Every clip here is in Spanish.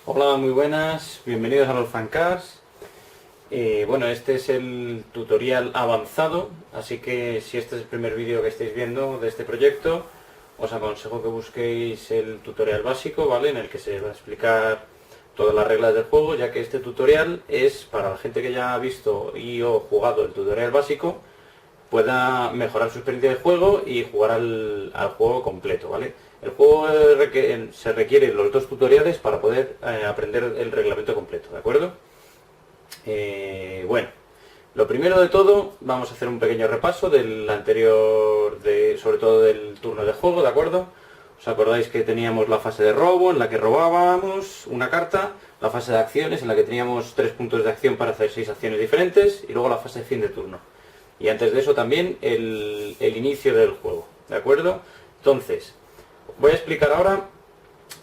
Hola, muy buenas, bienvenidos a los Fancars. Bueno, este es el tutorial avanzado, así que si este es el primer vídeo que estáis viendo de este proyecto, os aconsejo que busquéis el tutorial básico, ¿vale? En el que se va a explicar todas las reglas del juego, ya que este tutorial es para la gente que ya ha visto y o jugado el tutorial básico, pueda mejorar su experiencia de juego y jugar al juego completo, ¿vale? El juego se requiere los dos tutoriales para poder aprender el reglamento completo, ¿de acuerdo? Bueno, lo primero de todo, vamos a hacer un pequeño repaso del anterior, sobre todo del turno de juego, ¿de acuerdo? ¿Os acordáis que teníamos la fase de robo, en la que robábamos una carta, la fase de acciones, en la que teníamos 3 puntos de acción para hacer 6 acciones diferentes, y luego la fase de fin de turno? Y antes de eso también el inicio del juego, ¿de acuerdo? Entonces, voy a explicar ahora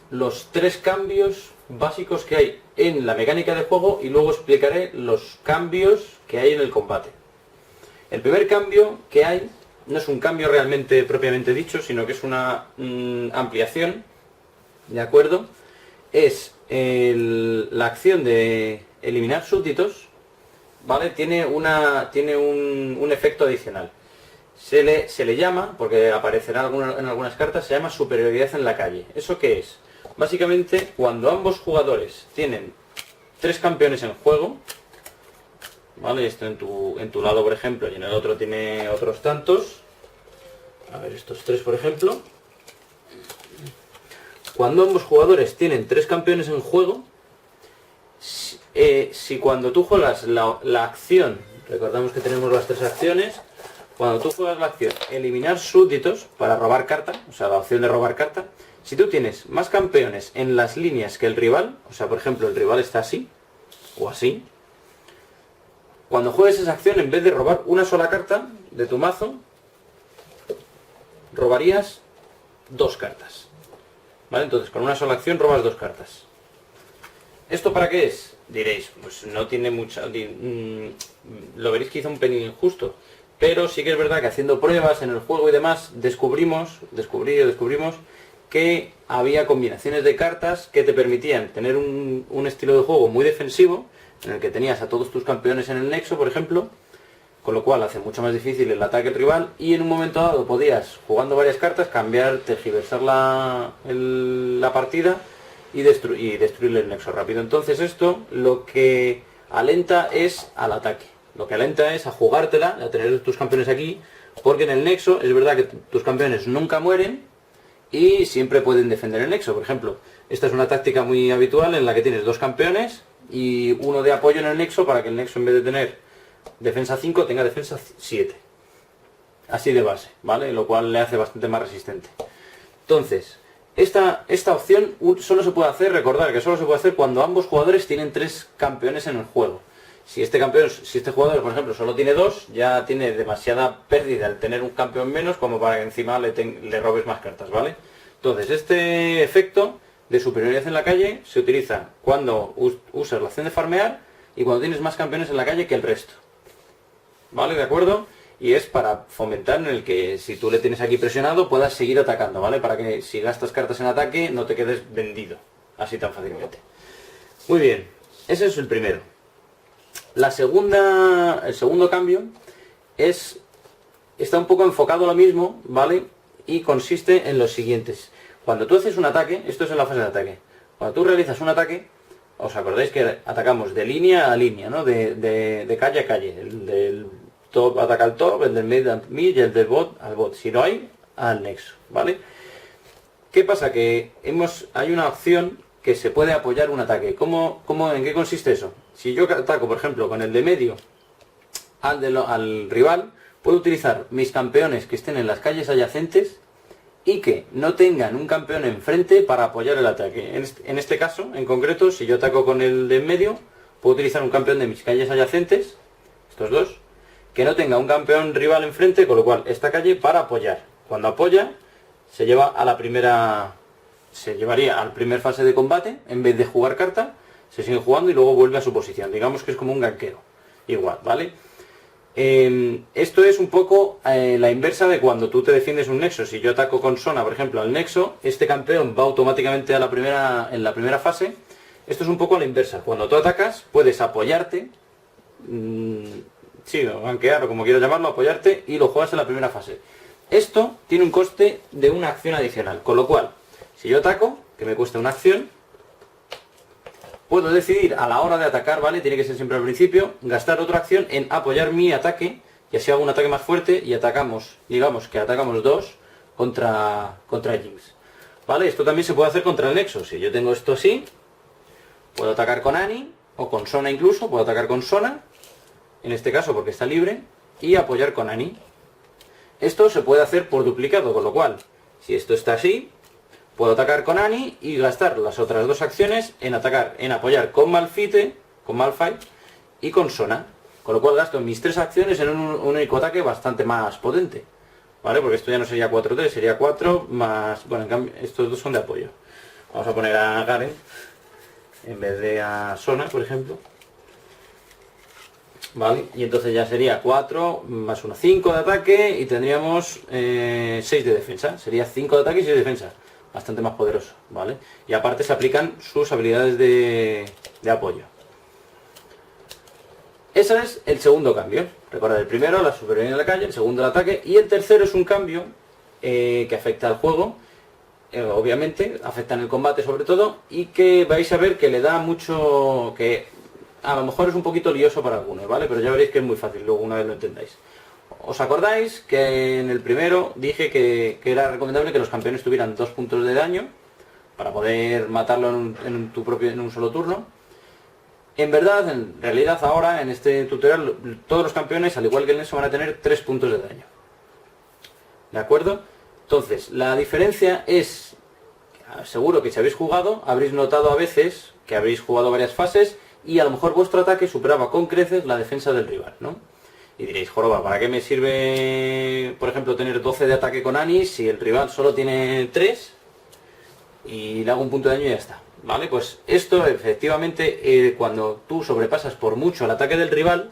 los 3 cambios básicos que hay en la mecánica de juego y luego explicaré los cambios que hay en el combate. El primer cambio que hay no es un cambio realmente propiamente dicho, sino que es una ampliación, ¿de acuerdo? Es la acción de eliminar súbditos, ¿vale? Tiene un efecto adicional. Se le llama, porque aparecerá en algunas cartas, se llama superioridad en la calle. ¿Eso qué es? Básicamente, cuando ambos jugadores tienen 3 campeones en juego, ¿vale? Esto en tu lado, por ejemplo, y en el otro tiene otros tantos. A ver, estos 3, por ejemplo. Cuando ambos jugadores tienen 3 campeones en juego, si cuando tú juegas la acción, recordamos que tenemos las 3 acciones, cuando tú juegas la acción eliminar súbditos para robar carta, o sea, la opción de robar carta, si tú tienes más campeones en las líneas que el rival, o sea, por ejemplo, el rival está así, o así, cuando juegues esa acción, en vez de robar una sola carta de tu mazo, robarías 2 cartas. ¿Vale? Entonces, con una sola acción robas 2 cartas. ¿Esto para qué es? Diréis, pues no tiene mucha... lo veréis quizá un pelín injusto, pero sí que es verdad que haciendo pruebas en el juego y demás, descubrimos que había combinaciones de cartas que te permitían tener un estilo de juego muy defensivo, en el que tenías a todos tus campeones en el nexo, por ejemplo, con lo cual hace mucho más difícil el ataque del rival, y en un momento dado podías, jugando varias cartas, cambiar, tergiversar la partida y destruirle el nexo rápido. Entonces esto lo que alenta es al ataque, lo que alenta es a jugártela, a tener tus campeones aquí, porque en el nexo es verdad que tus campeones nunca mueren y siempre pueden defender el nexo. Por ejemplo, esta es una táctica muy habitual en la que tienes 2 campeones y uno de apoyo en el nexo, para que el nexo, en vez de tener defensa 5, tenga defensa 7. Así de base, ¿vale? Lo cual le hace bastante más resistente. Entonces, esta opción solo se puede hacer, recordar que solo se puede hacer cuando ambos jugadores tienen 3 campeones en el juego. Si este jugador, por ejemplo, solo tiene 2, ya tiene demasiada pérdida al tener un campeón menos como para que encima le robes más cartas, ¿vale? Entonces, este efecto de superioridad en la calle se utiliza cuando usas la acción de farmear y cuando tienes más campeones en la calle que el resto. ¿Vale? ¿De acuerdo? Y es para fomentar en el que si tú le tienes aquí presionado puedas seguir atacando, ¿vale? Para que si gastas cartas en ataque no te quedes vendido así tan fácilmente. Muy bien, ese es el primero. El segundo cambio está un poco enfocado a lo mismo, ¿vale? Y consiste en los siguientes. Cuando tú haces un ataque, esto es en la fase de ataque, cuando tú realizas un ataque, os acordáis que atacamos de línea a línea, ¿no? De calle a calle. El del top ataca al top, el del mid al mid y el del bot al bot. Si no hay, al nexo, ¿vale? ¿Qué pasa? Que hay una opción que se puede apoyar un ataque. ¿En qué consiste eso? Si yo ataco, por ejemplo, con el de medio al rival, puedo utilizar mis campeones que estén en las calles adyacentes y que no tengan un campeón enfrente para apoyar el ataque. En este caso, en concreto, si yo ataco con el de en medio, puedo utilizar un campeón de mis calles adyacentes, estos dos, que no tenga un campeón rival enfrente, con lo cual esta calle para apoyar. Cuando apoya, se llevaría al primer fase de combate, en vez de jugar carta, se sigue jugando y luego vuelve a su posición. Digamos que es como un ganqueo. Igual, ¿vale? Esto es un poco la inversa de cuando tú te defiendes un nexo. Si yo ataco con Sona, por ejemplo, al nexo, este campeón va automáticamente a en la primera fase Esto es un poco a la inversa. Cuando tú atacas, puedes apoyarte, sí, o gankear o como quieras llamarlo, apoyarte y lo juegas en la primera fase. Esto tiene un coste de una acción adicional, con lo cual, si yo ataco, que me cuesta una acción, puedo decidir a la hora de atacar, ¿vale? Tiene que ser siempre al principio, gastar otra acción en apoyar mi ataque, y así hago un ataque más fuerte y atacamos, digamos que atacamos 2 contra Jinx. ¿Vale? Esto también se puede hacer contra el Nexo. Si yo tengo esto así, puedo atacar con Annie, o con Sona incluso, puedo atacar con Sona, en este caso porque está libre, y apoyar con Annie. Esto se puede hacer por duplicado, con lo cual, si esto está así, puedo atacar con Annie y gastar las otras 2 acciones en atacar, en apoyar con Malphite y con Sona. Con lo cual gasto mis 3 acciones en un único ataque bastante más potente. ¿Vale? Porque esto ya no sería 4-3, sería 4 más... Bueno, en cambio, estos 2 son de apoyo. Vamos a poner a Garen en vez de a Sona, por ejemplo. Vale, y entonces ya sería 4 más 1, 5 de ataque y tendríamos 6 de defensa. Sería 5 de ataque y 6 de defensa. Bastante más poderoso, ¿vale? Y aparte se aplican sus habilidades de apoyo. Ese es el segundo cambio. Recordad, el primero, la superioridad en la calle, el segundo, el ataque, y el tercero es un cambio que afecta al juego, obviamente, afecta en el combate sobre todo, y que vais a ver que le da mucho... que a lo mejor es un poquito lioso para algunos, ¿vale? Pero ya veréis que es muy fácil, luego una vez lo entendáis. ¿Os acordáis que en el primero dije que era recomendable que los campeones tuvieran 2 puntos de daño para poder matarlo en un solo turno? En verdad, en realidad ahora, en este tutorial, todos los campeones, al igual que el Nexo, van a tener 3 puntos de daño. ¿De acuerdo? Entonces, la diferencia es, seguro que si habéis jugado, habréis notado a veces que habréis jugado varias fases y a lo mejor vuestro ataque superaba con creces la defensa del rival, ¿no? Y diréis, joroba, ¿para qué me sirve, por ejemplo, tener 12 de ataque con Annie si el rival solo tiene 3 y le hago un punto de daño y ya está? ¿Vale? Pues esto efectivamente, cuando tú sobrepasas por mucho el ataque del rival,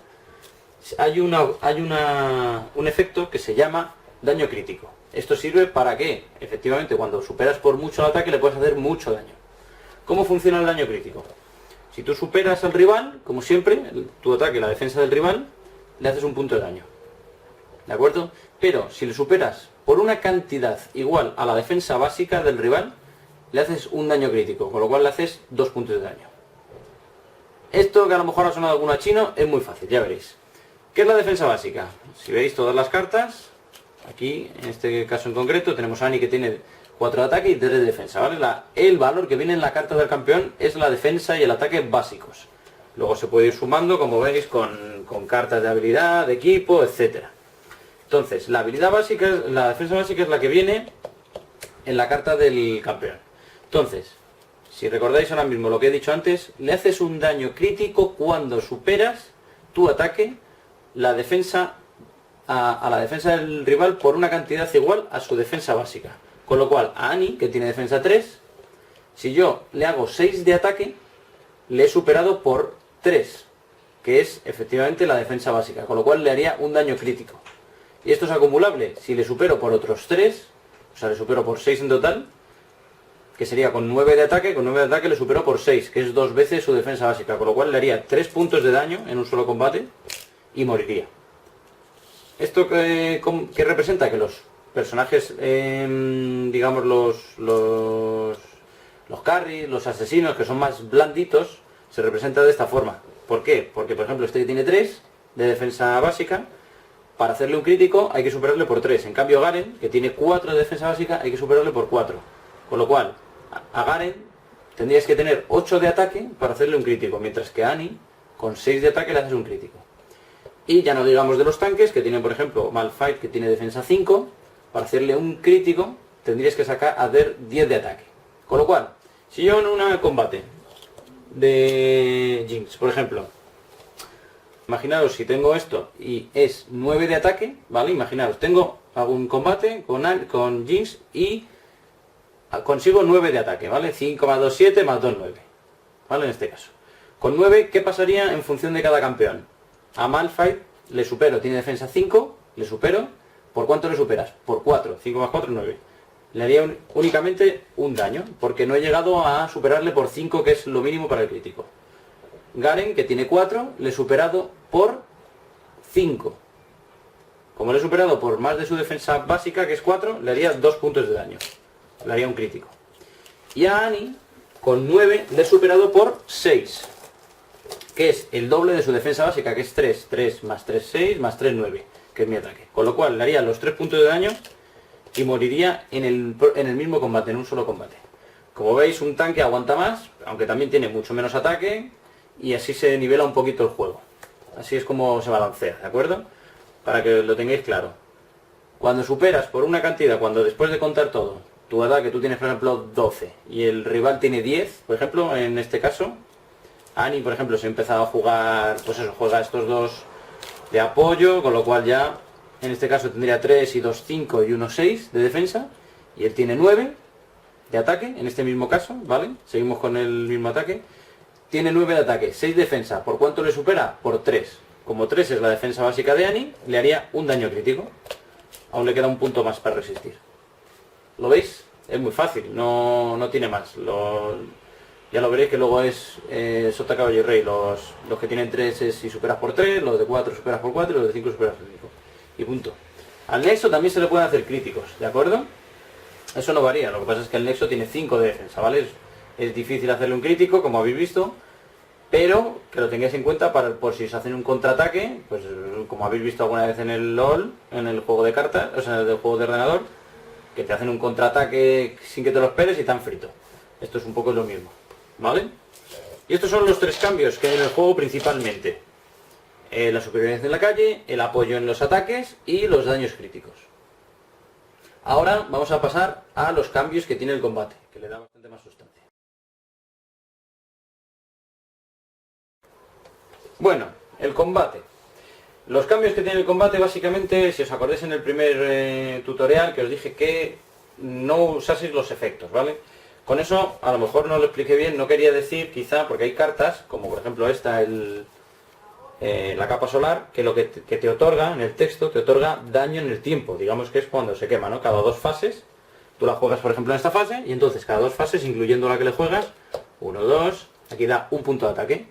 hay un efecto que se llama daño crítico. Esto sirve para que, efectivamente, cuando superas por mucho el ataque le puedes hacer mucho daño. ¿Cómo funciona el daño crítico? Si tú superas al rival, como siempre, tu ataque, la defensa del rival, le haces un punto de daño. ¿De acuerdo? Pero si le superas por una cantidad igual a la defensa básica del rival, le haces un daño crítico, con lo cual le haces 2 puntos de daño. Esto, que a lo mejor ha sonado alguno a chino, es muy fácil, ya veréis. ¿Qué es la defensa básica? Si veis todas las cartas, aquí, en este caso en concreto, tenemos a Annie que tiene 4 de ataque y 3 de defensa, ¿vale? El valor que viene en la carta del campeón es la defensa y el ataque básicos. Luego se puede ir sumando, como veis, con cartas de habilidad, de equipo, etc. Entonces, la habilidad básica, la defensa básica es la que viene en la carta del campeón. Entonces, si recordáis ahora mismo lo que he dicho antes, le haces un daño crítico cuando superas tu ataque, la defensa a la defensa del rival por una cantidad igual a su defensa básica. Con lo cual, a Annie, que tiene defensa 3, si yo le hago 6 de ataque, le he superado por 3, que es efectivamente la defensa básica, con lo cual le haría un daño crítico. Y esto es acumulable. Si le supero por otros 3, o sea, le supero por 6 en total, que sería con 9 de ataque, le supero por 6, que es 2 veces su defensa básica, con lo cual le haría 3 puntos de daño en un solo combate y moriría. ¿Esto qué representa? Que los personajes, digamos los carries, los asesinos, que son más blanditos, se representan de esta forma. ¿Por qué? Porque, por ejemplo, este que tiene 3 de defensa básica, para hacerle un crítico hay que superarle por 3. En cambio, Garen, que tiene 4 de defensa básica, hay que superarle por 4. Con lo cual, a Garen tendrías que tener 8 de ataque para hacerle un crítico, mientras que a Annie, con 6 de ataque, le haces un crítico. Y ya no digamos de los tanques, que tienen, por ejemplo, Malphite, que tiene defensa 5, para hacerle un crítico tendrías que sacar a hacer 10 de ataque. Con lo cual, si yo en un combate de Jinx, por ejemplo, imaginaros si tengo esto y es 9 de ataque, ¿vale? Imaginaros, hago un combate con Jinx y consigo 9 de ataque, ¿vale? 5 más 2, 7, más 2, 9. ¿Vale? En este caso. Con 9, ¿qué pasaría en función de cada campeón? A Malphite le supero, tiene defensa 5, le supero. ¿Por cuánto le superas? Por 4. 5 más 4, 9. le haría únicamente un daño, porque no he llegado a superarle por 5, que es lo mínimo para el crítico. Garen, que tiene 4, le he superado por 5. Como le he superado por más de su defensa básica, que es 4, le haría 2 puntos de daño. Le haría un crítico. Y a Annie, con 9, le he superado por 6. Que es el doble de su defensa básica, que es 3. 3 más 3, 6, más 3, 9. Que es mi ataque. Con lo cual le haría los 3 puntos de daño y moriría en el mismo combate, en un solo combate. Como veis, un tanque aguanta más, aunque también tiene mucho menos ataque, y así se nivela un poquito el juego. Así es como se balancea, ¿de acuerdo? Para que lo tengáis claro. Cuando superas por una cantidad, cuando después de contar todo, tu ataque tú tienes por ejemplo 12 y el rival tiene 10, por ejemplo, en este caso, Annie, por ejemplo, se ha empezado a jugar, pues eso, juega estos dos de apoyo, con lo cual ya, en este caso tendría 3 y 2, 5 y 1, 6 de defensa, y él tiene 9 de ataque, en este mismo caso, ¿vale? Seguimos con el mismo ataque. Tiene 9 de ataque, 6 de defensa. ¿Por cuánto le supera? Por 3. Como 3 es la defensa básica de Annie, le haría un daño crítico. Aún le queda un punto más para resistir. ¿Lo veis? Es muy fácil, no tiene más. Ya lo veréis que luego es Sota, Caballo y Rey. Los que tienen 3 es si superas por 3, los de 4 superas por 4 y los de 5 superas por 5. Y punto. Al Nexo también se le pueden hacer críticos, ¿de acuerdo? Eso no varía, lo que pasa es que el Nexo tiene 5 de defensa, ¿vale? Es difícil hacerle un crítico, como habéis visto, pero que lo tengáis en cuenta por si os hacen un contraataque, pues como habéis visto alguna vez en el LOL, en el juego de cartas, o sea, en el juego de ordenador, que te hacen un contraataque sin que te lo esperes y tan frito. Esto es un poco lo mismo, ¿vale? Y estos son los 3 cambios que hay en el juego principalmente. La supervivencia en la calle, el apoyo en los ataques y los daños críticos. Ahora vamos a pasar a los cambios que tiene el combate, que le da bastante más sustancia. Bueno, el combate. Los cambios que tiene el combate básicamente, si os acordáis en el primer tutorial que os dije que no usaseis los efectos, ¿vale? Con eso a lo mejor no lo expliqué bien, no quería decir quizá, porque hay cartas, como por ejemplo esta, la capa solar, que lo que te otorga en el texto, te otorga daño en el tiempo, digamos que es cuando se quema, ¿no? Cada 2 fases, tú la juegas por ejemplo en esta fase, y entonces cada 2 fases, incluyendo la que le juegas, 1, 2, aquí da un punto de ataque,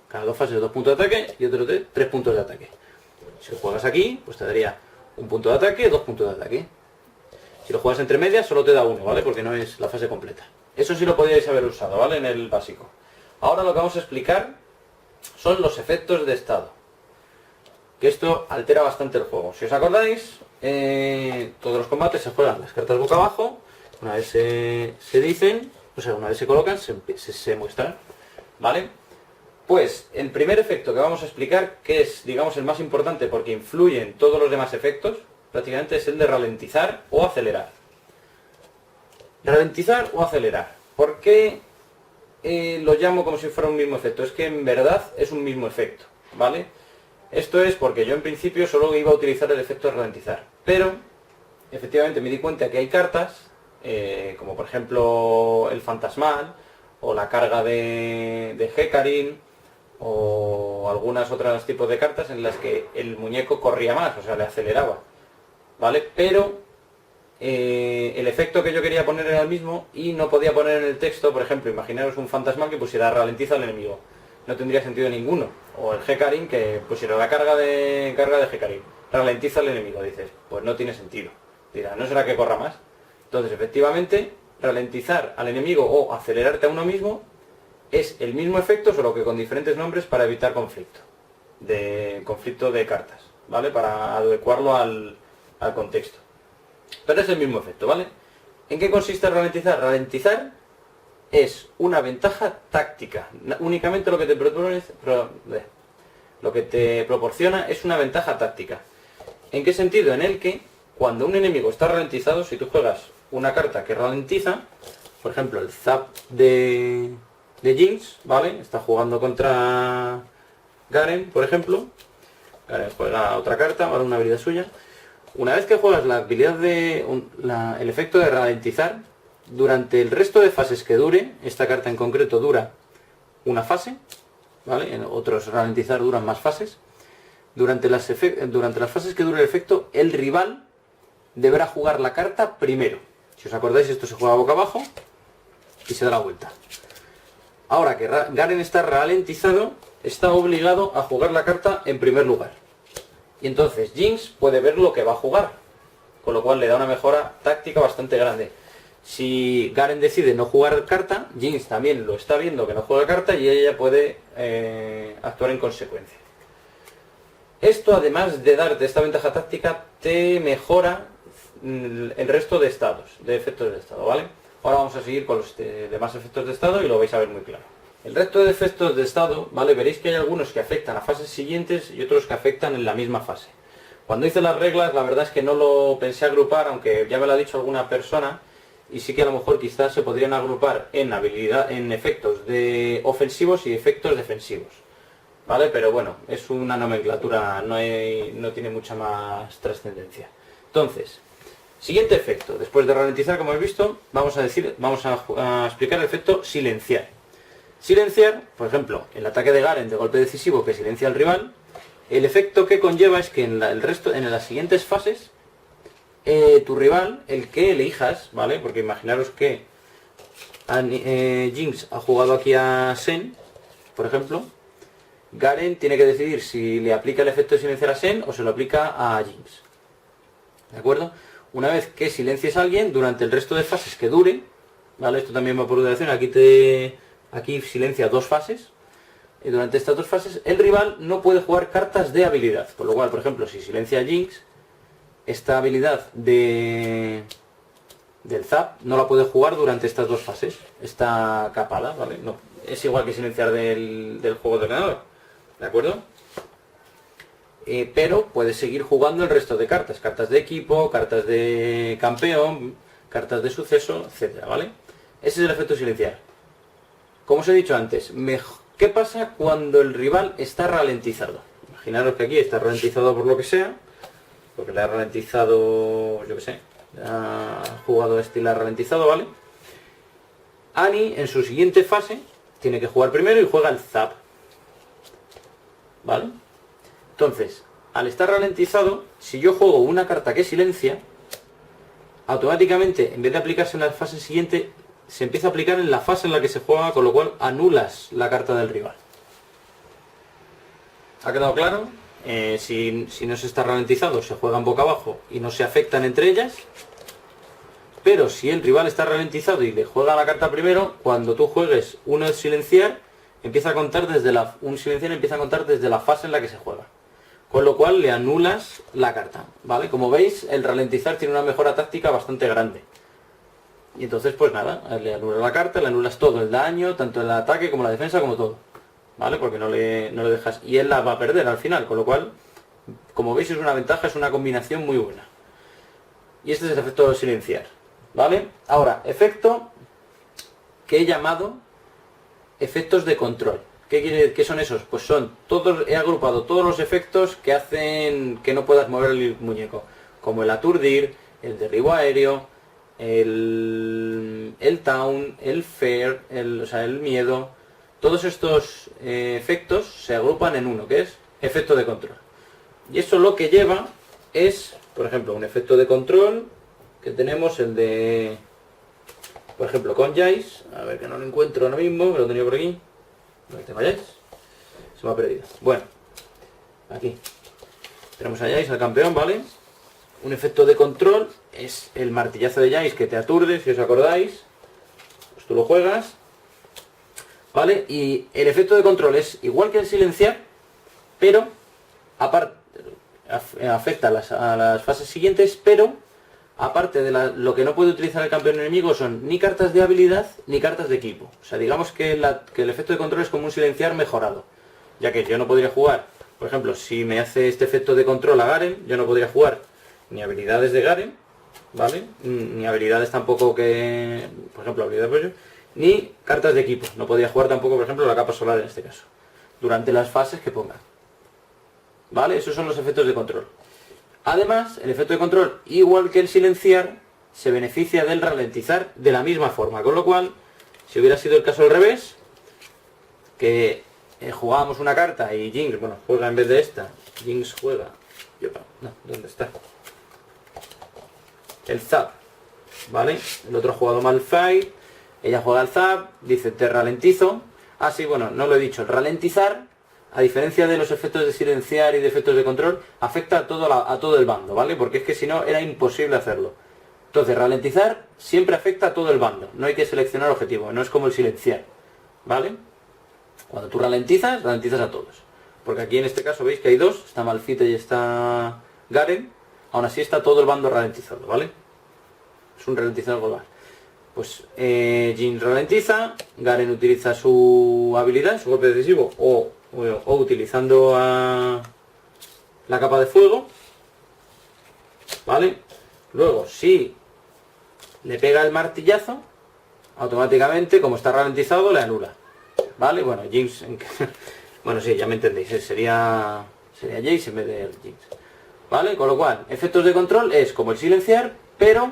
cada 2 fases 2 puntos de ataque y otro 3 puntos de ataque. Si lo juegas aquí, pues te daría un punto de ataque, 2 puntos de ataque. Si lo juegas entre medias, solo te da 1, ¿vale? Porque no es la fase completa. Eso sí lo podríais haber usado, ¿vale? En el básico. Ahora lo que vamos a explicar son los efectos de estado. Que esto altera bastante el juego. Si os acordáis, todos los combates se juegan las cartas boca abajo. Una vez se dicen, o sea, una vez se colocan, se muestran, ¿vale? Pues el primer efecto que vamos a explicar, que es, digamos, el más importante porque influye en todos los demás efectos, prácticamente es el de ralentizar o acelerar. Ralentizar o acelerar. ¿Por qué lo llamo como si fuera un mismo efecto? Es que en verdad es un mismo efecto, ¿vale? Esto es porque yo en principio solo iba a utilizar el efecto de ralentizar, pero efectivamente me di cuenta que hay cartas, como por ejemplo el fantasmal, o la carga de Hecarim, o algunas otras tipos de cartas en las que el muñeco corría más, o sea, le aceleraba, ¿vale? Pero el efecto que yo quería poner era el mismo y no podía poner en el texto, por ejemplo, imaginaros un fantasmal que pusiera ralentiza al enemigo. No tendría sentido ninguno. O el Hecarim que pusiera la carga de Hecarim. Ralentiza al enemigo, dices, pues no tiene sentido. Dirá, ¿no será que corra más? Entonces, efectivamente, ralentizar al enemigo o acelerarte a uno mismo es el mismo efecto, solo que con diferentes nombres para evitar conflicto de cartas, ¿vale? Para adecuarlo al contexto. Pero es el mismo efecto, ¿vale? ¿En qué consiste ralentizar? Ralentizar es una ventaja táctica. Únicamente lo que te proporciona es una ventaja táctica. ¿En qué sentido? En el que cuando un enemigo está ralentizado, si tú juegas una carta que ralentiza, por ejemplo el Zap de Jinx, ¿vale? Está jugando contra Garen, por ejemplo. Garen juega otra carta, ¿vale? Una habilidad suya. Una vez que juegas la habilidad el efecto de ralentizar, durante el resto de fases que dure, esta carta en concreto dura una fase, ¿vale? En otros ralentizar duran más fases. Durante las fases que dure el efecto, el rival deberá jugar la carta primero. Si os acordáis, esto se juega boca abajo y se da la vuelta. Ahora que Garen está ralentizado, está obligado a jugar la carta en primer lugar. Y entonces Jinx puede ver lo que va a jugar, con lo cual le da una mejora táctica bastante grande. Si Garen decide no jugar carta, Jinx también lo está viendo que no juega carta y ella puede actuar en consecuencia. Esto, además de darte esta ventaja táctica, te mejora el resto de estados, de efectos de estado, ¿vale? Ahora vamos a seguir con los demás efectos de estado y lo vais a ver muy claro. El resto de efectos de estado, ¿vale? Veréis que hay algunos que afectan a fases siguientes y otros que afectan en la misma fase. Cuando hice las reglas, la verdad es que no lo pensé agrupar, aunque ya me lo ha dicho alguna persona, y sí que a lo mejor quizás se podrían agrupar en efectos ofensivos y efectos defensivos, ¿vale? Pero bueno, es una nomenclatura, no tiene mucha más trascendencia. Entonces, siguiente efecto, después de ralentizar, como habéis visto, vamos a explicar el efecto silenciar. Silenciar, por ejemplo, el ataque de Garen de golpe decisivo que silencia al rival, el efecto que conlleva es que en las siguientes fases, tu rival, el que elijas, ¿vale? Porque imaginaros que Jinx ha jugado aquí a Sen, por ejemplo, Garen tiene que decidir si le aplica el efecto de silenciar a Sen o se lo aplica a Jinx. ¿De acuerdo? Una vez que silencies a alguien, durante el resto de fases que dure, ¿vale? Esto también va por duración, aquí silencia 2 fases, y durante estas 2 fases el rival no puede jugar cartas de habilidad. Por lo cual, por ejemplo, si silencia a Jinx, esta habilidad del Zap no la puede jugar durante estas 2 fases. Está capada, ¿vale? No, es igual que silenciar del juego de ordenador, ¿de acuerdo? Pero puede seguir jugando el resto de cartas. Cartas de equipo, cartas de campeón, cartas de suceso, etcétera, ¿vale? Ese es el efecto silenciar. Como os he dicho antes, ¿qué pasa cuando el rival está ralentizado? Imaginaros que aquí está ralentizado por lo que sea, porque le ha ralentizado, yo que sé, ha jugado estilo ralentizado, ¿vale? Annie, en su siguiente fase, tiene que jugar primero y juega el Zap, ¿vale? Entonces, al estar ralentizado, si yo juego una carta que silencia, automáticamente, en vez de aplicarse en la fase siguiente, se empieza a aplicar en la fase en la que se juega, con lo cual anulas la carta del rival. ¿Ha quedado claro? Si no se está ralentizado, se juegan boca abajo y no se afectan entre ellas. Pero si el rival está ralentizado y le juega la carta primero, cuando tú juegues uno de silenciar, un silenciar empieza a contar desde la fase en la que se juega. Con lo cual le anulas la carta, ¿vale? Como veis, el ralentizar tiene una mejora táctica bastante grande. Y entonces, pues nada, le anulas la carta, le anulas todo el daño, tanto el ataque como la defensa, como todo, ¿vale? Porque no le dejas... Y él la va a perder al final, con lo cual, como veis, es una ventaja, es una combinación muy buena. Y este es el efecto de silenciar, ¿vale? Ahora, efecto que he llamado efectos de control. ¿Qué son esos? Pues he agrupado todos los efectos que hacen que no puedas mover el muñeco, como el aturdir, el derribo aéreo, el Taun, el Fear, el miedo. Todos estos efectos se agrupan en uno, que es efecto de control. Y eso lo que lleva es, por ejemplo, un efecto de control, que tenemos el de, por ejemplo, con Jayce, a ver que no lo encuentro ahora mismo, que lo tenía por aquí. ¿Dónde tengo a Jayce? Se me ha perdido. Bueno, aquí. Tenemos a Jayce, al campeón, ¿vale? Un efecto de control es el martillazo de Jayce que te aturde, si os acordáis. Pues tú lo juegas, ¿vale? Y el efecto de control es igual que el silenciar, pero aparte afecta a las fases siguientes, pero aparte de lo que no puede utilizar el campeón enemigo son ni cartas de habilidad ni cartas de equipo. O sea, digamos que el efecto de control es como un silenciar mejorado, ya que yo no podría jugar, por ejemplo, si me hace este efecto de control a Garen, yo no podría jugar ni habilidades de Garen, ¿vale? Ni habilidades tampoco que, por ejemplo, habilidades de apoyo, ni cartas de equipo. No podría jugar tampoco, por ejemplo, la capa solar en este caso, durante las fases que ponga. ¿Vale? Esos son los efectos de control. Además, el efecto de control, igual que el silenciar, se beneficia del ralentizar de la misma forma. Con lo cual, si hubiera sido el caso al revés, que jugábamos una carta y Jinx, bueno, juega en vez de esta, Jinx juega... No, ¿dónde está? El Zap. ¿vale? El otro ha jugado Malphite, ella juega al Zap, dice te ralentizo. Ah, sí, bueno, no lo he dicho, el ralentizar, a diferencia de los efectos de silenciar y de efectos de control, afecta a todo el bando, ¿vale? Porque es que si no era imposible hacerlo. Entonces, ralentizar siempre afecta a todo el bando, no hay que seleccionar objetivo, no es como el silenciar, ¿vale? Cuando tú ralentizas, ralentizas a todos. Porque aquí en este caso veis que hay dos, está Malphite y está Garen, aún así está todo el bando ralentizado, ¿vale? Es un ralentizador global. Pues Jhin ralentiza, Garen utiliza su habilidad, su golpe decisivo, o utilizando la capa de fuego, ¿vale? Luego, si le pega el martillazo, automáticamente, como está ralentizado, le anula, ¿vale? Bueno, Jinx, bueno, sí, ya me entendéis, sería Jace en vez de Jinx, ¿vale? Con lo cual, efectos de control es como el silenciar, pero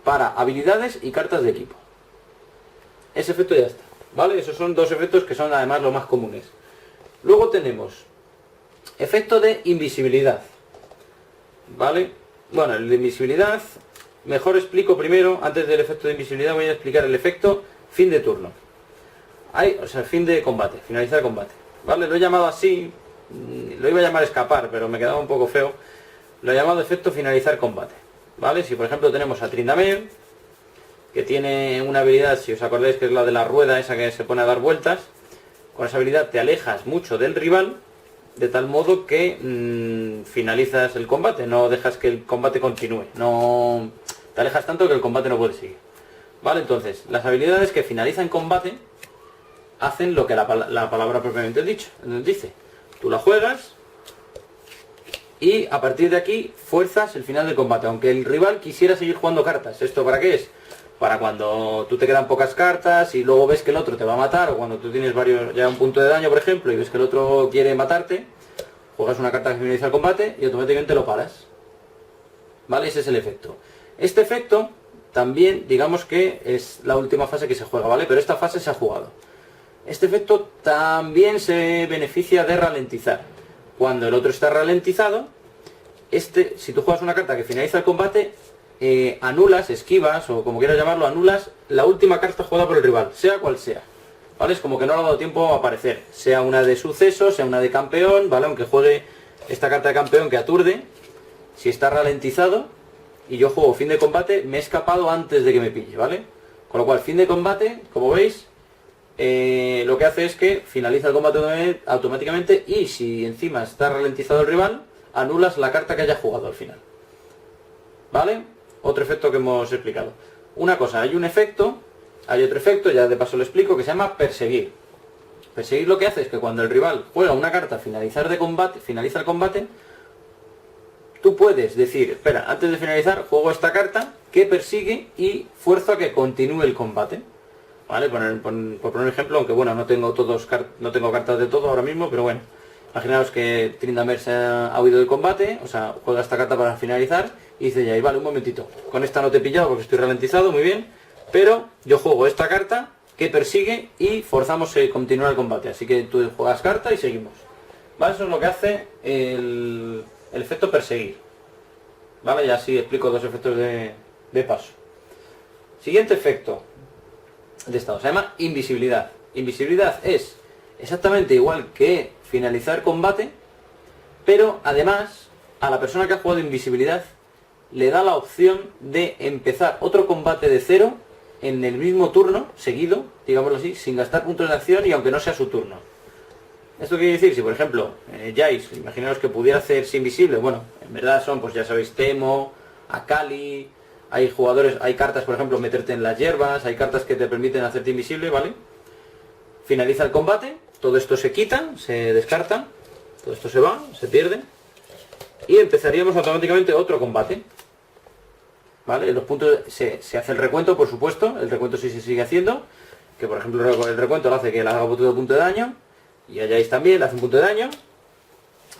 para habilidades y cartas de equipo. Ese efecto ya está, ¿vale? Esos son dos efectos que son además los más comunes. Luego tenemos efecto de invisibilidad, ¿vale? Bueno, el de invisibilidad, mejor explico primero, antes del efecto de invisibilidad voy a explicar el efecto fin de turno. O sea, fin de combate, finalizar combate, ¿vale? Lo he llamado así, lo iba a llamar escapar, pero me quedaba un poco feo. Lo he llamado efecto finalizar combate, ¿vale? Si por ejemplo tenemos a Tryndamere, que tiene una habilidad, si os acordáis, que es la de la rueda, esa que se pone a dar vueltas, con esa habilidad te alejas mucho del rival, de tal modo que finalizas el combate, no dejas que el combate continúe, no te alejas tanto que el combate no puede seguir, ¿vale? Entonces, las habilidades que finalizan combate hacen lo que la palabra propiamente dice. Tú la juegas y a partir de aquí fuerzas el final del combate, aunque el rival quisiera seguir jugando cartas. ¿Esto para qué es? Para cuando tú te quedan pocas cartas y luego ves que el otro te va a matar, o cuando tú tienes ya un punto de daño, por ejemplo, y ves que el otro quiere matarte, juegas una carta que finaliza el combate y automáticamente lo paras, ¿vale? Ese es el efecto. Este efecto también, digamos que es la última fase que se juega, ¿vale? Pero esta fase se ha jugado. Este efecto también se beneficia de ralentizar. Cuando el otro está ralentizado, si tú juegas una carta que finaliza el combate, anulas, esquivas, o como quieras llamarlo, anulas la última carta jugada por el rival, sea cual sea, ¿vale? Es como que no le ha dado tiempo a aparecer, sea una de suceso, sea una de campeón, ¿vale? Aunque juegue esta carta de campeón que aturde, si está ralentizado y yo juego fin de combate, me he escapado antes de que me pille, ¿vale? Con lo cual, fin de combate, como veis, lo que hace es que finaliza el combate automáticamente, y si encima está ralentizado el rival, anulas la carta que haya jugado al final, ¿vale? Otro efecto que hemos explicado. Una cosa, hay otro efecto, ya de paso lo explico, que se llama perseguir. Perseguir lo que hace es que cuando el rival juega una carta finaliza el combate, tú puedes decir, espera, antes de finalizar, juego esta carta que persigue y fuerzo a que continúe el combate. ¿Vale? Por poner un ejemplo, aunque bueno, no tengo cartas de todo ahora mismo, pero bueno, imaginaos que Tryndamere se ha huido del combate, o sea, juega esta carta para finalizar y dice ya, vale, un momentito, con esta no te he pillado porque estoy ralentizado, muy bien, pero yo juego esta carta que persigue y forzamos a continuar el combate, así que tú juegas carta y seguimos, ¿vale? Eso es lo que hace el efecto perseguir, ¿vale? Y así explico dos efectos de paso. Siguiente efecto de estado, se llama invisibilidad. Invisibilidad es exactamente igual que finalizar combate, pero además a la persona que ha jugado invisibilidad le da la opción de empezar otro combate de cero en el mismo turno, seguido, digámoslo así, sin gastar puntos de acción y aunque no sea su turno. Esto quiere decir, si por ejemplo, Jace, imaginaos que pudiera hacerse invisible, bueno, en verdad son, pues ya sabéis, Teemo, Akali, hay cartas, por ejemplo, meterte en las hierbas, hay cartas que te permiten hacerte invisible, ¿vale? Finaliza el combate, todo esto se quita, se descarta, todo esto se va, se pierde, y empezaríamos automáticamente otro combate, ¿vale? Los puntos, se hace el recuento, por supuesto, el recuento sí se sigue haciendo, que por ejemplo el recuento lo hace que le haga otro punto de daño, y a Jace también le hace un punto de daño,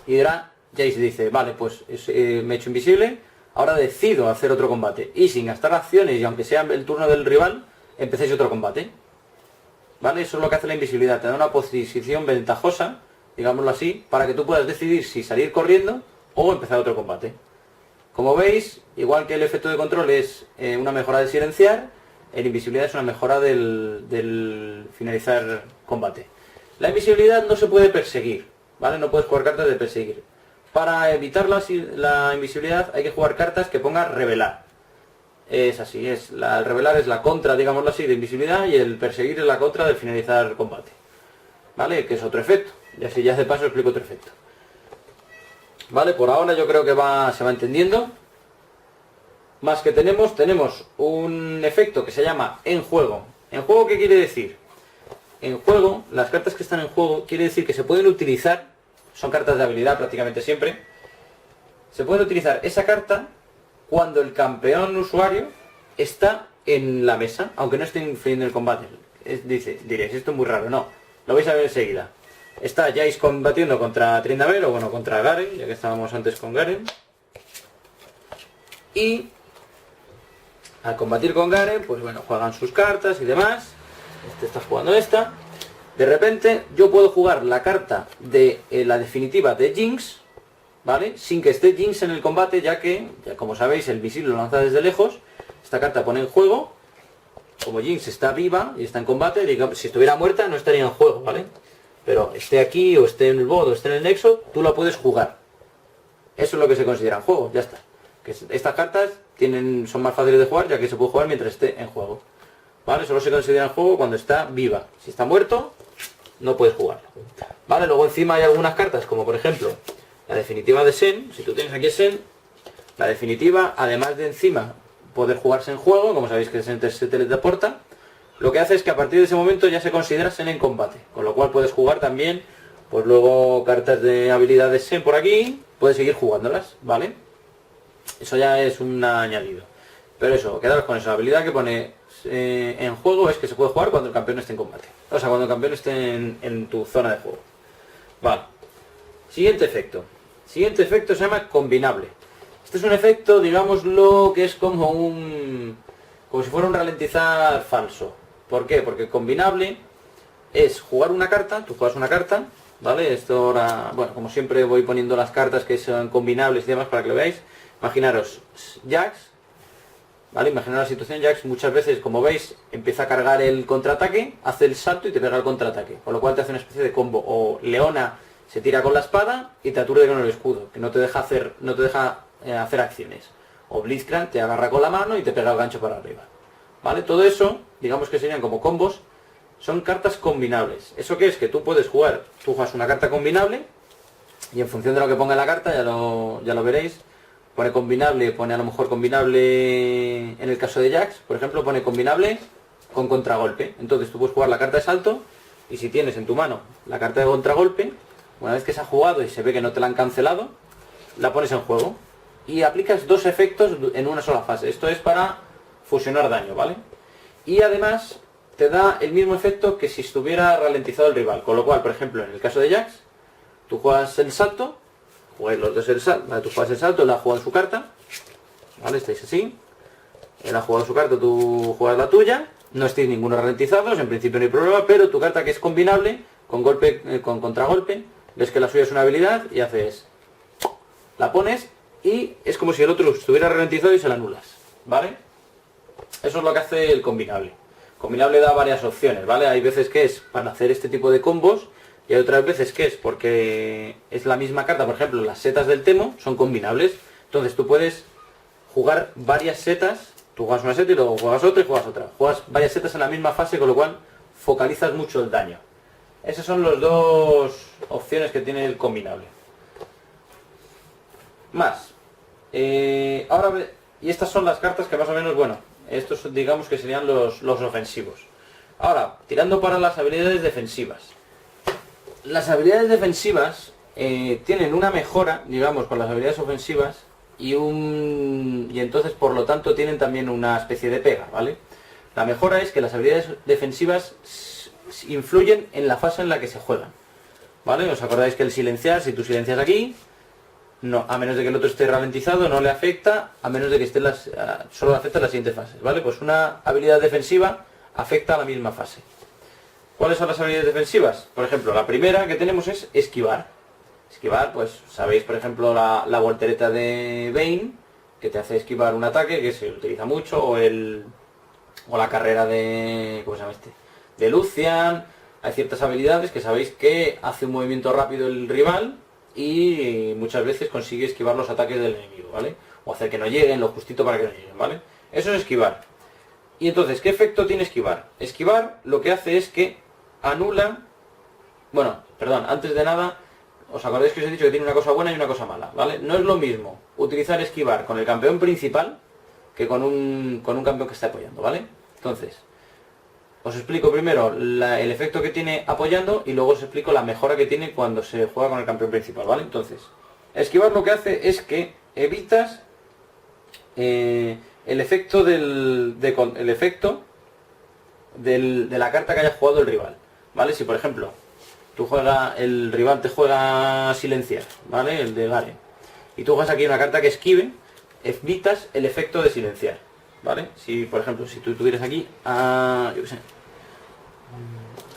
y ahora Jace dice, vale, pues me he hecho invisible, ahora decido hacer otro combate, y sin gastar acciones, y aunque sea el turno del rival, empecéis otro combate, ¿vale? Eso es lo que hace la invisibilidad, te da una posición ventajosa, digámoslo así, para que tú puedas decidir si salir corriendo o empezar otro combate. Como veis, igual que el efecto de control es una mejora de silenciar, el invisibilidad es una mejora del finalizar combate. La invisibilidad no se puede perseguir, ¿vale? No puedes jugar cartas de perseguir. Para evitar la invisibilidad hay que jugar cartas que pongan revelar. Es así, el revelar es la contra, digámoslo así, de invisibilidad, y el perseguir es la contra del finalizar combate. ¿Vale? Que es otro efecto. Y así ya de paso explico otro efecto. Vale, por ahora yo creo que se va entendiendo. Más que tenemos un efecto que se llama en juego. ¿En juego qué quiere decir? En juego, las cartas que están en juego quiere decir que se pueden utilizar, son cartas de habilidad prácticamente siempre, se puede utilizar esa carta cuando el campeón usuario está en la mesa, aunque no esté influyendo en el combate. Diréis, esto es muy raro, no, lo vais a ver enseguida. Está Jace combatiendo contra Tryndamere, o bueno, contra Garen, ya que estábamos antes con Garen. Y al combatir con Garen, pues bueno, juegan sus cartas y demás. Este está jugando esta. De repente yo puedo jugar la carta de la definitiva de Jinx, ¿vale? Sin que esté Jinx en el combate, ya que, como sabéis, el misil lo lanza desde lejos. Esta carta pone en juego. Como Jinx está viva y está en combate, digamos, si estuviera muerta no estaría en juego, ¿vale? Pero esté aquí, o esté en el bot, o esté en el nexo, tú la puedes jugar. Eso es lo que se considera en juego, ya está. Que estas cartas son más fáciles de jugar, ya que se puede jugar mientras esté en juego. ¿Vale? Solo se considera en juego cuando está viva. Si está muerto, no puedes jugarlo. ¿Vale? Luego encima hay algunas cartas, como por ejemplo, la definitiva de Shen. Si tú tienes aquí Shen, la definitiva, además de encima poder jugarse en juego, como sabéis que Shen se teleporta, lo que hace es que a partir de ese momento ya se considera Shen en combate. Con lo cual puedes jugar también, pues luego cartas de habilidad de Shen por aquí, puedes seguir jugándolas, ¿vale? Eso ya es un añadido. Pero eso, quedaros con eso. La habilidad que pone en juego es que se puede jugar cuando el campeón esté en combate. O sea, cuando el campeón esté en tu zona de juego. Vale. Siguiente efecto. Siguiente efecto se llama combinable. Este es un efecto, digámoslo, que es como si fuera un ralentizar falso. ¿Por qué? Porque combinable es jugar una carta, tú juegas una carta, ¿vale? Esto ahora, bueno, como siempre voy poniendo las cartas que son combinables y demás para que lo veáis. Imaginaros, Jax, ¿vale? Imaginaros la situación, Jax muchas veces, como veis, empieza a cargar el contraataque, hace el salto y te pega el contraataque, con lo cual te hace una especie de combo. O Leona se tira con la espada y te aturde con el escudo, que no te deja hacer acciones. O Blitzcrank te agarra con la mano y te pega el gancho para arriba. ¿Vale? Todo eso, digamos que serían como combos, son cartas combinables. ¿Eso qué es? Que tú juegas una carta combinable y en función de lo que ponga en la carta, ya lo veréis, pone combinable, pone a lo mejor combinable en el caso de Jax, por ejemplo, pone combinable con contragolpe. Entonces tú puedes jugar la carta de salto y si tienes en tu mano la carta de contragolpe, una vez que se ha jugado y se ve que no te la han cancelado, la pones en juego y aplicas dos efectos en una sola fase. Esto es para fusionar daño, ¿vale? Y además te da el mismo efecto que si estuviera ralentizado el rival. Con lo cual, por ejemplo, en el caso de Jax, tú juegas el salto, jugáis los dos el salto, ¿vale? Tú juegas el salto, él ha jugado su carta, ¿vale? Estáis así, él ha jugado su carta, tú juegas la tuya, no estáis ninguno ralentizados, en principio no hay problema, pero tu carta que es combinable, con golpe, con contragolpe, ves que la suya es una habilidad y haces, la pones y es como si el otro estuviera ralentizado y se la anulas, ¿vale? Eso es lo que hace el combinable. Combinable da varias opciones, ¿vale? Hay veces que es para hacer este tipo de combos y hay otras veces que es porque es la misma carta. Por ejemplo, las setas del Temo son combinables. Entonces tú puedes jugar varias setas, tú juegas una seta y luego juegas otra y juegas otra. Juegas varias setas en la misma fase, con lo cual focalizas mucho el daño. Esas son las dos opciones que tiene el combinable. Más. Y estas son las cartas que más o menos, bueno, estos digamos que serían los ofensivos. Ahora, tirando para las habilidades defensivas. Las habilidades defensivas tienen una mejora, digamos, con las habilidades ofensivas y entonces por lo tanto tienen también una especie de pega, ¿vale? La mejora es que las habilidades defensivas influyen en la fase en la que se juegan, ¿vale? ¿Os acordáis que el silenciar, si tú silencias aquí, no, a menos de que el otro esté ralentizado, no le afecta, a menos de que esté solo le afecta en las siguientes fases, ¿vale? Pues una habilidad defensiva afecta a la misma fase. ¿Cuáles son las habilidades defensivas? Por ejemplo, la primera que tenemos es esquivar. Esquivar, pues sabéis, por ejemplo, la voltereta de Vayne, que te hace esquivar un ataque, que se utiliza mucho, o la carrera de, ¿cómo se llama este? De Lucian. Hay ciertas habilidades que sabéis que hace un movimiento rápido el rival y muchas veces consigue esquivar los ataques del enemigo, ¿vale? O hacer que no lleguen, lo justito para que no lleguen, ¿vale? Eso es esquivar. Y entonces, ¿qué efecto tiene esquivar? Esquivar lo que hace es que anula... Bueno, perdón, antes de nada, os acordáis que os he dicho que tiene una cosa buena y una cosa mala, ¿vale? No es lo mismo utilizar esquivar con el campeón principal que con un campeón que está apoyando, ¿vale? Entonces, os explico primero el efecto que tiene apoyando y luego os explico la mejora que tiene cuando se juega con el campeón principal, ¿vale? Entonces, esquivar lo que hace es que evitas el efecto de la carta que haya jugado el rival, ¿vale? Si por ejemplo el rival te juega silenciar, ¿vale? El de Garen, y tú juegas aquí una carta que esquive, evitas el efecto de silenciar, ¿vale? Si por ejemplo, si tú tuvieras aquí a, yo qué sé,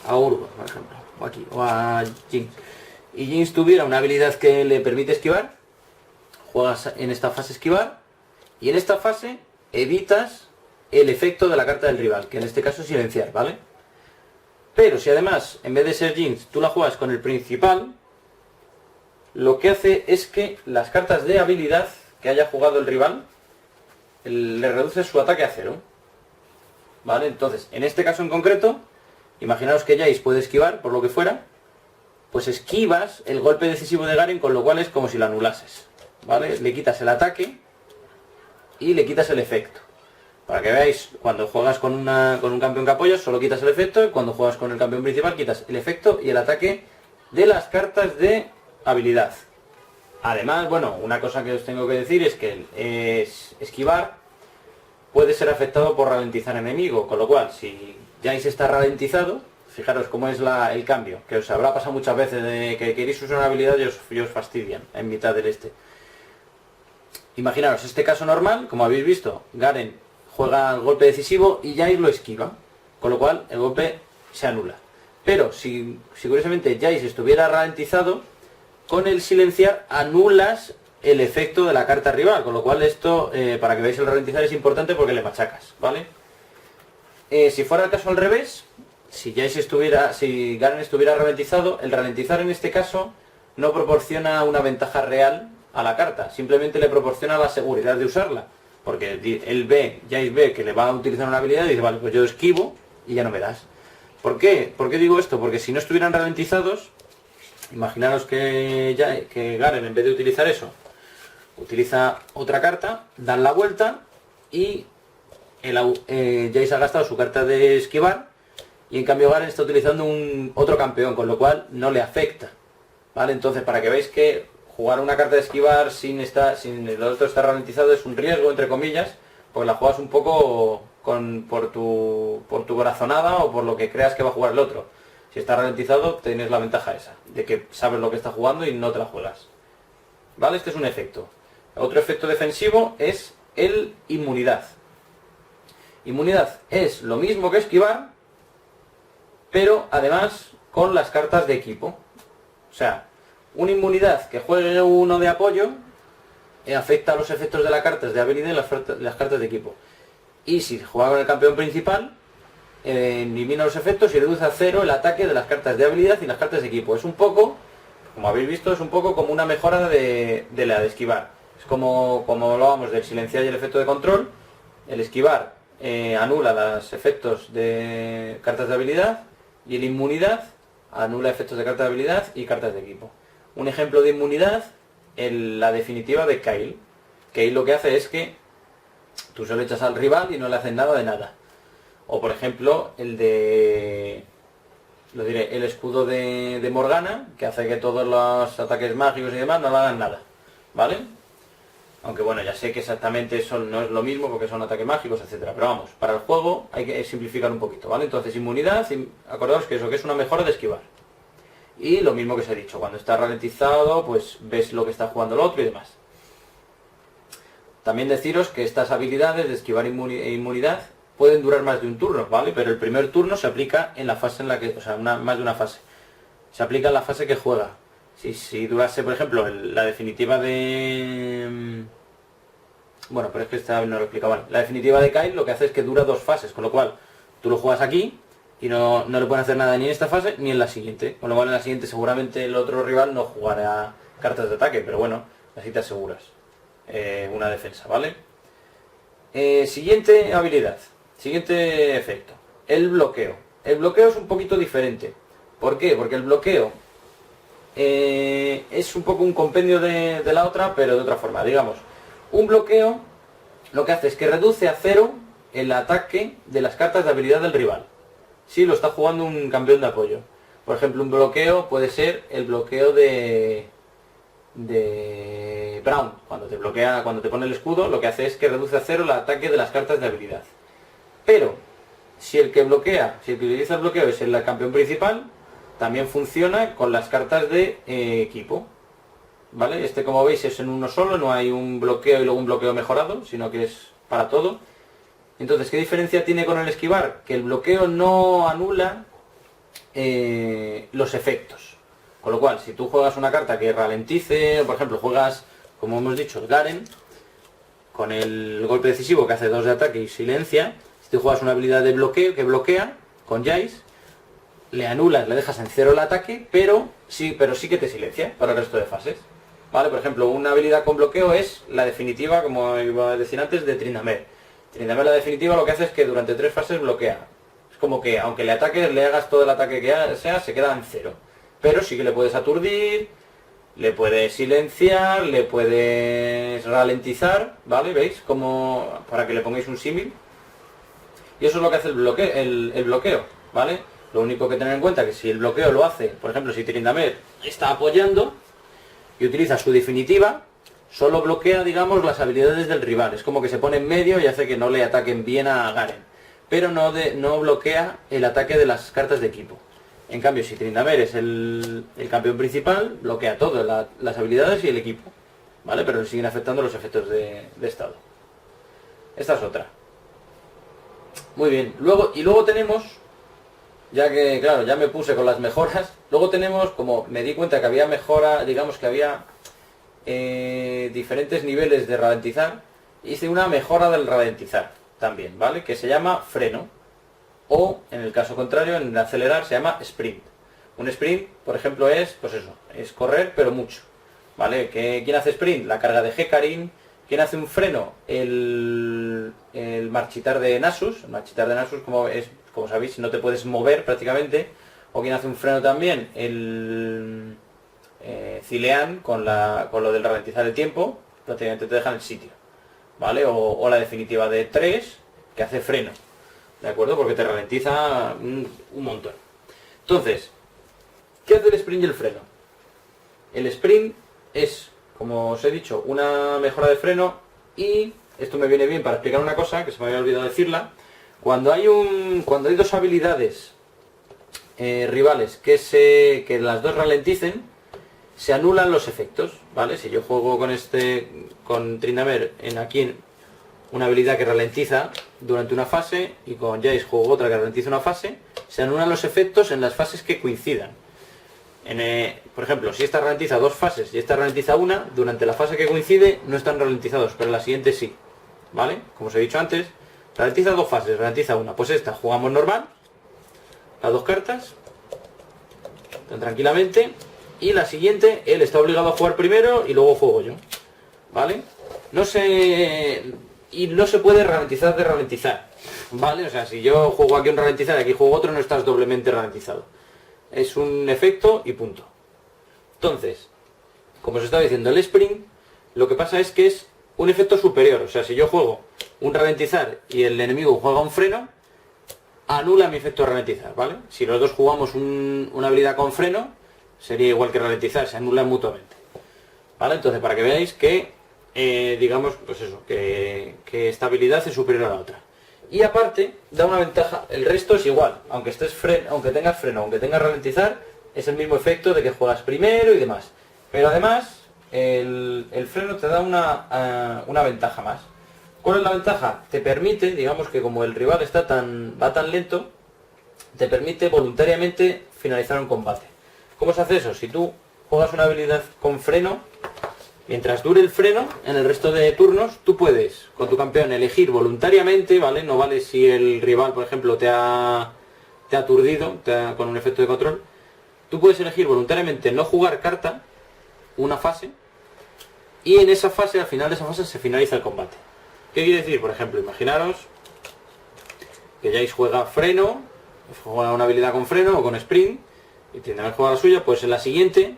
a Urgo, por ejemplo, o aquí, o a Jinx, y Jinx tuviera una habilidad que le permite esquivar, juegas en esta fase esquivar, y en esta fase evitas el efecto de la carta del rival, que en este caso es silenciar, ¿vale? Pero si además, en vez de ser Jinx, tú la juegas con el principal, lo que hace es que las cartas de habilidad que haya jugado el rival, le reduce su ataque a 0. ¿Vale? Entonces, en este caso en concreto, imaginaos que Jace puede esquivar, por lo que fuera, pues esquivas el golpe decisivo de Garen, con lo cual es como si lo anulases. ¿Vale? Le quitas el ataque y le quitas el efecto. Para que veáis, cuando juegas con un campeón que apoyas, solo quitas el efecto, y cuando juegas con el campeón principal, quitas el efecto y el ataque de las cartas de habilidad. Además, bueno, una cosa que os tengo que decir es que esquivar puede ser afectado por ralentizar enemigo, con lo cual, si Jace está ralentizado, fijaros cómo es el cambio, que os habrá pasado muchas veces de que queréis usar una habilidad y os fastidian en mitad del este. Imaginaros este caso normal, como habéis visto, Garen juega el golpe decisivo y Jace lo esquiva, con lo cual el golpe se anula. Pero si curiosamente Jace estuviera ralentizado, con el silenciar anulas el efecto de la carta rival, con lo cual esto, para que veáis el ralentizar, es importante porque le machacas, ¿vale? Si fuera el caso al revés, si Garen estuviera ralentizado, el ralentizar en este caso no proporciona una ventaja real a la carta, simplemente le proporciona la seguridad de usarla, porque Jace ve que le va a utilizar una habilidad y dice, vale, pues yo esquivo y ya no me das. ¿Por qué? ¿Por qué digo esto? Porque si no estuvieran ralentizados, imaginaros que Garen, en vez de utilizar eso, utiliza otra carta, dan la vuelta y Jace ha gastado su carta de esquivar, y en cambio Garen está utilizando otro campeón, con lo cual no le afecta, ¿vale? Entonces, para que veáis que jugar una carta de esquivar sin el otro estar ralentizado es un riesgo, entre comillas, pues la juegas un poco por tu corazonada o por lo que creas que va a jugar el otro. Si está ralentizado, tienes la ventaja esa, de que sabes lo que está jugando y no te la juegas. ¿Vale? Este es un efecto. Otro efecto defensivo es el inmunidad. Inmunidad es lo mismo que esquivar, pero además con las cartas de equipo. O sea, una inmunidad que juegue uno de apoyo afecta a los efectos de las cartas de habilidad y las cartas de equipo. Y si juega con el campeón principal, elimina los efectos y reduce a 0 el ataque de las cartas de habilidad y las cartas de equipo. Es un poco, como habéis visto, es un poco como una mejora de la de esquivar. Es como hablábamos del silenciar y el efecto de control. El esquivar anula los efectos de cartas de habilidad, y el inmunidad anula efectos de cartas de habilidad y cartas de equipo. Un ejemplo de inmunidad, la definitiva de Kayle. Kayle lo que hace es que tú se lo echas al rival y no le hacen nada de nada. O por ejemplo, el escudo de Morgana, que hace que todos los ataques mágicos y demás no le hagan nada, ¿vale? Aunque bueno, ya sé que exactamente eso no es lo mismo porque son ataques mágicos, etcétera. Pero vamos, para el juego hay que simplificar un poquito, ¿vale? Entonces, inmunidad, acordaos que eso que es una mejora de esquivar. Y lo mismo que os he dicho, cuando está ralentizado, pues ves lo que está jugando el otro y demás. También deciros que estas habilidades de esquivar e inmunidad pueden durar más de un turno, ¿vale? Pero el primer turno se aplica en la fase en la que, o sea, más de una fase. Se aplica en la fase que juega. Si durase, por ejemplo, la definitiva de Bueno, pero es que esta no lo explicaba mal. La definitiva de Kyle lo que hace es que dura 2 fases, con lo cual tú lo juegas aquí y no le pueden hacer nada ni en esta fase ni en la siguiente. Con lo cual en la siguiente seguramente el otro rival no jugará cartas de ataque, pero bueno, así te aseguras una defensa, ¿vale? Siguiente habilidad, siguiente efecto, el bloqueo. El bloqueo es un poquito diferente. ¿Por qué? Porque el bloqueo es un poco un compendio de la otra, pero de otra forma. Digamos, un bloqueo lo que hace es que reduce a 0 el ataque de las cartas de habilidad del rival. Si lo está jugando un campeón de apoyo. Por ejemplo, un bloqueo puede ser el bloqueo de Brown. Cuando te bloquea, cuando te pone el escudo, lo que hace es que reduce a 0 el ataque de las cartas de habilidad. Pero, si el que utiliza el bloqueo es el campeón principal, también funciona con las cartas de equipo. ¿Vale? Este, como veis, es en uno solo, no hay un bloqueo y luego un bloqueo mejorado, sino que es para todo. Entonces, ¿qué diferencia tiene con el esquivar? Que el bloqueo no anula los efectos. Con lo cual, si tú juegas una carta que ralentice, o por ejemplo juegas, como hemos dicho, el Garen, con el golpe decisivo que hace 2 de ataque y silencia, si tú juegas una habilidad de bloqueo que bloquea, con Jace, le anulas, le dejas en 0 el ataque, pero sí que te silencia para el resto de fases. ¿Vale? Por ejemplo, una habilidad con bloqueo es la definitiva, como iba a decir antes, de Tryndamere. Tryndamere, la definitiva, lo que hace es que durante 3 fases bloquea. Es como que, aunque le ataques, le hagas todo el ataque que sea, se queda en 0. Pero sí que le puedes aturdir, le puedes silenciar, le puedes ralentizar, ¿vale? ¿Veis? Como para que le pongáis un símil. Y eso es lo que hace el bloqueo, ¿vale? Lo único que tener en cuenta es que si el bloqueo lo hace, por ejemplo, si Tryndamere está apoyando y utiliza su definitiva, solo bloquea, digamos, las habilidades del rival. Es como que se pone en medio y hace que no le ataquen bien a Garen. Pero no bloquea el ataque de las cartas de equipo. En cambio, si Tryndamere es el campeón principal, bloquea todo, las habilidades y el equipo. ¿Vale? Pero le siguen afectando los efectos de estado. Esta es otra. Muy bien. Luego tenemos, ya que, claro, ya me puse con las mejoras, luego tenemos, como me di cuenta que había mejora, digamos que había diferentes niveles de ralentizar, hice una mejora del ralentizar también, ¿vale? Que se llama freno. O, en el caso contrario, en el acelerar se llama sprint. Un sprint, por ejemplo, es, pues eso, es correr, pero mucho. ¿Vale? ¿Quién hace sprint? La carga de Hecarim. ¿Quién hace un freno? El marchitar de Nasus. El marchitar de Nasus, como sabéis, no te puedes mover prácticamente. O ¿quién hace un freno también? El Zilean, con lo del ralentizar el tiempo, prácticamente te deja en el sitio. ¿Vale? O la definitiva de 3, que hace freno. ¿De acuerdo? Porque te ralentiza un montón. Entonces, ¿qué hace el sprint y el freno? El sprint es, como os he dicho, una mejora de freno, y esto me viene bien para explicar una cosa que se me había olvidado decirla. Cuando hay 2 habilidades rivales que las dos ralenticen, se anulan los efectos, ¿vale? Si yo juego con Tryndamere aquí una habilidad que ralentiza durante una fase, y con Jace juego otra que ralentiza una fase, se anulan los efectos en las fases que coincidan. Por ejemplo, si esta ralentiza 2 fases y esta ralentiza una, durante la fase que coincide no están ralentizados, pero en la siguiente sí. ¿Vale? Como os he dicho antes, ralentiza 2 fases, ralentiza una. Pues esta jugamos normal, las 2 cartas, tan tranquilamente, y la siguiente, él está obligado a jugar primero y luego juego yo. ¿Vale? Y no se puede ralentizar de ralentizar, ¿vale? O sea, si yo juego aquí un ralentizar y aquí juego otro, no estás doblemente ralentizado. Es un efecto y punto. Entonces, como os estaba diciendo, el sprint, lo que pasa es que es un efecto superior. O sea, si yo juego un ralentizar y el enemigo juega un freno, anula mi efecto de ralentizar, ¿vale? Si los dos jugamos una habilidad con freno, sería igual que ralentizar, se anulan mutuamente. ¿Vale? Entonces, para que veáis que digamos, pues eso, que esta habilidad es superior a la otra. Y aparte, da una ventaja, el resto es igual, aunque tengas freno, aunque tengas ralentizar, es el mismo efecto de que juegas primero y demás. Pero además, el freno te da una ventaja más. ¿Cuál es la ventaja? Te permite, digamos que como el rival va tan lento, te permite voluntariamente finalizar un combate. ¿Cómo se hace eso? Si tú juegas una habilidad con freno, Mientras dure el freno, en el resto de turnos, tú puedes, con tu campeón, elegir voluntariamente, ¿vale? No vale si el rival, por ejemplo, te ha aturdido con un efecto de control. Tú puedes elegir voluntariamente no jugar carta, una fase, y en esa fase, al final de esa fase, se finaliza el combate. ¿Qué quiere decir? Por ejemplo, imaginaros que Jace juega freno, juega una habilidad con freno o con sprint, y tendrá que jugar la suya, pues en la siguiente,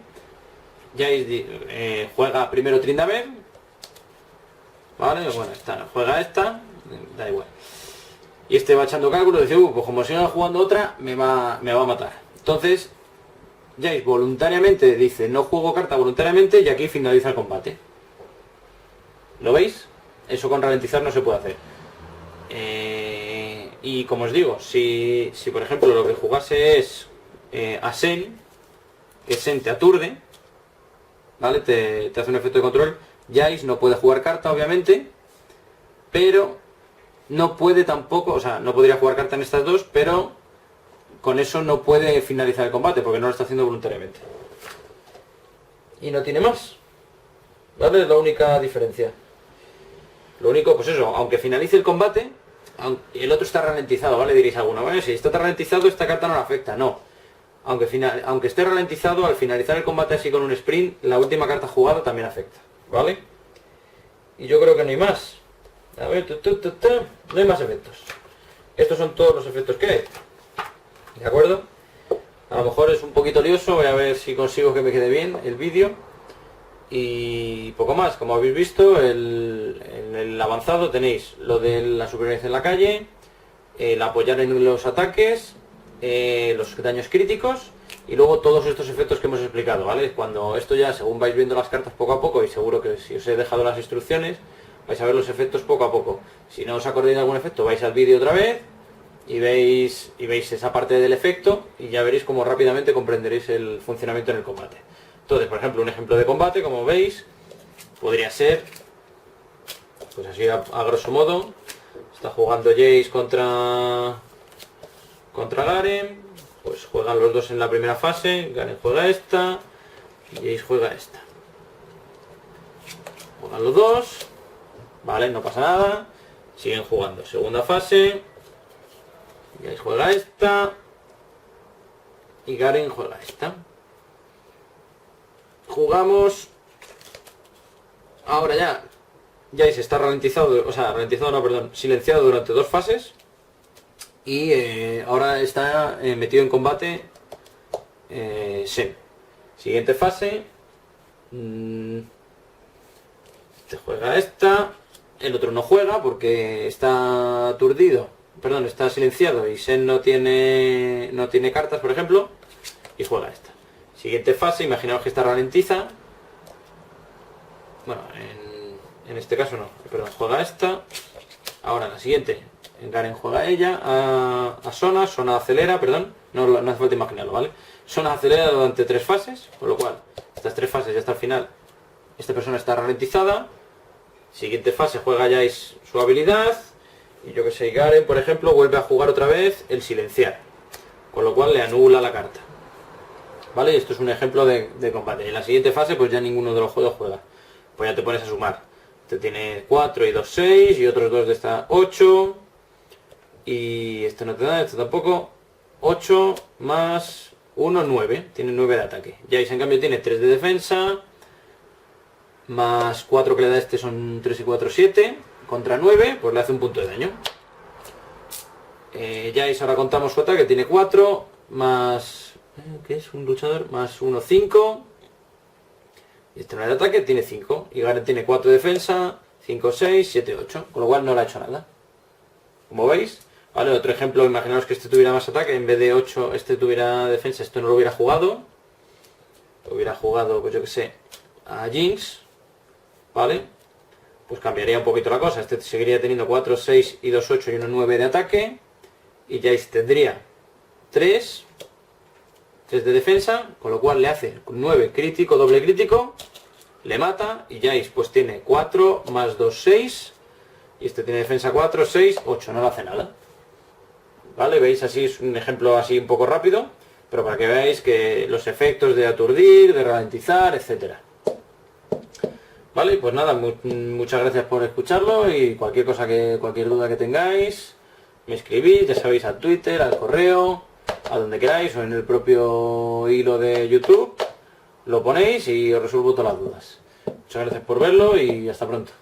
Jace juega primero Tryndamere, ¿vale? Bueno, juega esta, da igual. Y este va echando cálculos, dice, pues como siga jugando otra, me va a matar. Entonces, Jace voluntariamente dice, no juego carta voluntariamente, y aquí finaliza el combate. ¿Lo veis? Eso con ralentizar no se puede hacer. Y como os digo, si por ejemplo lo que jugase es a Sen, que Sen te aturde, ¿vale? Te hace un efecto de control, Jace no puede jugar carta, obviamente, pero no puede tampoco, o sea, no podría jugar carta en estas dos, pero con eso no puede finalizar el combate, porque no lo está haciendo voluntariamente. Y no tiene más. ¿Vale? Es la única diferencia. Lo único, pues eso, aunque finalice el combate, el otro está ralentizado, ¿vale? Diréis alguno, bueno, si está ralentizado, esta carta no le afecta. No. Aunque esté ralentizado, al finalizar el combate así con un sprint, la última carta jugada también afecta, ¿vale? Y yo creo que no hay más. A ver, no hay más efectos. Estos son todos los efectos que hay. ¿De acuerdo? A lo mejor es un poquito lioso, voy a ver si consigo que me quede bien el vídeo. Y poco más, como habéis visto, en el avanzado tenéis lo de la supervivencia en la calle, el apoyar en los ataques, los daños críticos y luego todos estos efectos que hemos explicado, ¿vale? Cuando esto ya, según vais viendo las cartas poco a poco, y seguro que si os he dejado las instrucciones, vais a ver los efectos poco a poco. Si no os acordáis de algún efecto, vais al vídeo otra vez y veis esa parte del efecto y ya veréis cómo rápidamente comprenderéis el funcionamiento en el combate. Entonces, por ejemplo, un ejemplo de combate, como veis, podría ser, pues así a grosso modo, está jugando Jace contra Garen, pues juegan los dos en la primera fase, Garen juega esta, y Jace juega esta. Juegan los dos, vale, no pasa nada, siguen jugando. Segunda fase, Jace juega esta, y Garen juega esta. Jugamos, ahora ya Jace está ralentizado, silenciado durante dos fases y ahora está metido en combate Sen. Siguiente fase, este juega esta, el otro no juega porque está aturdido, está silenciado y Sen no tiene cartas, por ejemplo, y juega esta. Siguiente fase, imaginaos que esta ralentiza. Bueno, en este caso no, perdón, juega esta. Ahora la siguiente, Garen juega ella a Sona acelera, no hace falta imaginarlo, ¿vale? Sona acelera durante 3 fases, con lo cual, estas 3 fases ya hasta el final, esta persona está ralentizada. Siguiente fase, juega ya su habilidad. Y yo que sé, Garen, por ejemplo, vuelve a jugar otra vez el silenciar, con lo cual le anula la carta. ¿Vale? Esto es un ejemplo de combate. En la siguiente fase pues ya ninguno de los juegos juega. Pues ya te pones a sumar. Este tiene 4 y 2, 6 y otros dos de esta 8. Y este no te da, este tampoco. 8 más 1, 9. Tiene 9 de ataque. Jace en cambio tiene 3 de defensa. Más 4 que le da este son 3 y 4, 7. Contra 9, pues le hace un punto de daño. Jace ahora contamos su ataque, tiene 4. Más... ¿qué es? Un luchador, más 1, 5. Y este no de ataque, tiene 5. Y Garen tiene 4 de defensa, 5, 6, 7, 8. Con lo cual no le ha hecho nada. Como veis, vale, otro ejemplo, imaginaos que este tuviera más ataque, en vez de 8 este tuviera defensa, esto no lo hubiera jugado. Lo hubiera jugado, pues yo que sé, a Jinx, ¿vale? Pues cambiaría un poquito la cosa. Este seguiría teniendo 4, 6 y 2, 8 y 1, 9 de ataque. Y Jace tendría 3 de defensa, con lo cual le hace 9 crítico, doble crítico, le mata y Jace pues tiene 4 más 2, 6 y este tiene defensa 4, 6, 8, no le hace nada. ¿Vale? ¿Veis? Así es un ejemplo así un poco rápido, pero para que veáis que los efectos de aturdir, de ralentizar, etcétera. Vale, pues nada, muchas gracias por escucharlo y cualquier duda que tengáis, me escribís, ya sabéis, al Twitter, al correo, a donde queráis o en el propio hilo de YouTube, lo ponéis y os resuelvo todas las dudas. Muchas gracias por verlo y hasta pronto.